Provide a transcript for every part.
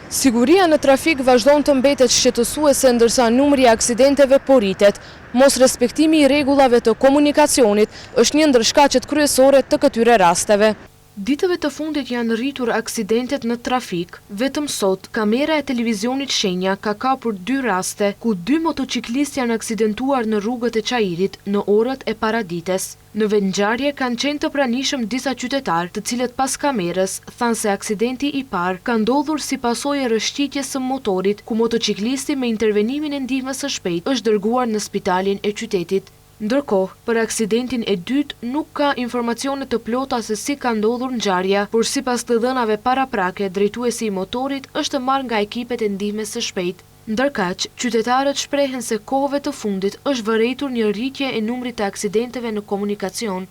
Siguria në trafik vazhdon të mbetet shqetësuese ndërsa numri i aksidenteve po rritet. Mos respektimi i rregullave të komunikacionit është një ndër shkaqet kryesore të këtyre rasteve. Ditëve të fundit janë rritur aksidentet në trafik. Vetëm sot, kamera e televizionit Shenja ka kapur 2 raste ku 2 motociklistë janë aksidentuar në rrugët e Çajirit në orët e paradites. Në vendngjarje kanë qenë të pranishëm disa qytetarë, të cilët pas kamerës thanë se aksidenti i parë ka ndodhur si pasojë e rrëshqitjes së motorit, ku motociklisti me intervenimin e ndihmës së shpejtë është dërguar në spitalin e qytetit. Ndërkohë, për aksidentin e dytë nuk ka informacione të plota se si ka ndodhur ngjarja, por sipas të dhënave paraprake, drejtuesi i motorit është marrë nga ekipet e ndihmës së shpejtë. Ndërkaq, qytetarët shprehen se kohëve të fundit është vërejtur një rritje e numrit të aksidenteve në komunikacion.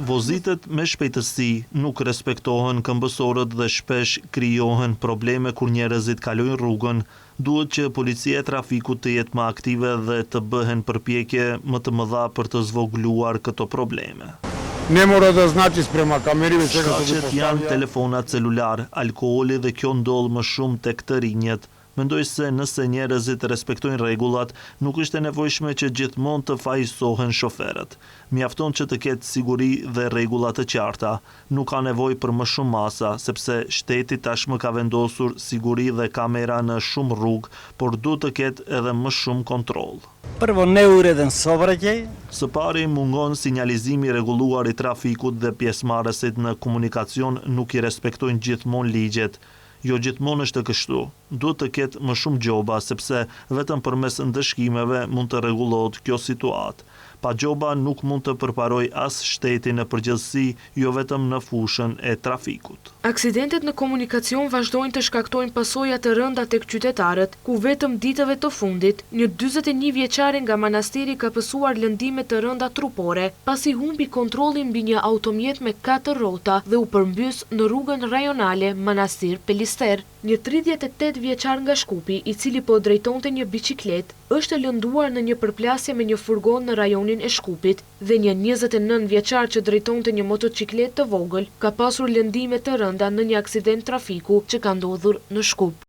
Vozitet me shpejtësi nuk respektohen këmbësorët dhe shpesh krijohen probleme kur njerëzit kalojnë rrugën. Duhet që policia e trafikut të jetë më aktive dhe të bëhen përpjekje më të mëdha për të zvogluar këto probleme. Shkaqet janë telefonat celular, alkooli dhe kjo ndodh më shumë tek të rinjët. Mendoj se nëse njerëzit respektojnë rregullat, nuk është e nevojshme që gjithmonë të fajsohen shoferët. Mjafton që të ketë siguri dhe rregulla të qarta. Nuk ka nevojë për më shumë masa, sepse shteti tashmë ka vendosur siguri dhe kamera në shumë rrugë, por duhet të ketë edhe më shumë kontroll. Së pari mungon sinjalizimi i rregulluar i trafikut dhe pjesëmarrësit në komunikacion nuk i respektojnë gjithmonë ligjet. Jo gjithmonë është kështu. Duhet të ketë më shumë gjoba, sepse vetëm përmes ndëshkimeve mund të rregullohet kjo situatë. Pa gjoba nuk mund të përparoj as shteti në përgjithësi, jo vetëm në fushën e trafikut. Aksidentet në komunikacion vazhdojnë të shkaktojnë pasoja të rënda tek qytetarët, ku vetëm ditëve të fundit, një 41 vjeçare nga Manastiri ka pësuar lëndime të rënda trupore, pasi humbi kontrollin mbi një automjet me 4 rrota dhe u përmbys në rrugën rajonale Manastir Pelister. Një 38 vjeçar nga Shkupi, i cili po drejtonte një biçikletë, është lënduar në një përplasje me një furgon në rajonin e Shkupit dhe një 29 vjeçar që drejtonte një motocikletë të vogël ka pasur lëndime të rënda në një aksident trafiku që ka ndodhur në Shkup.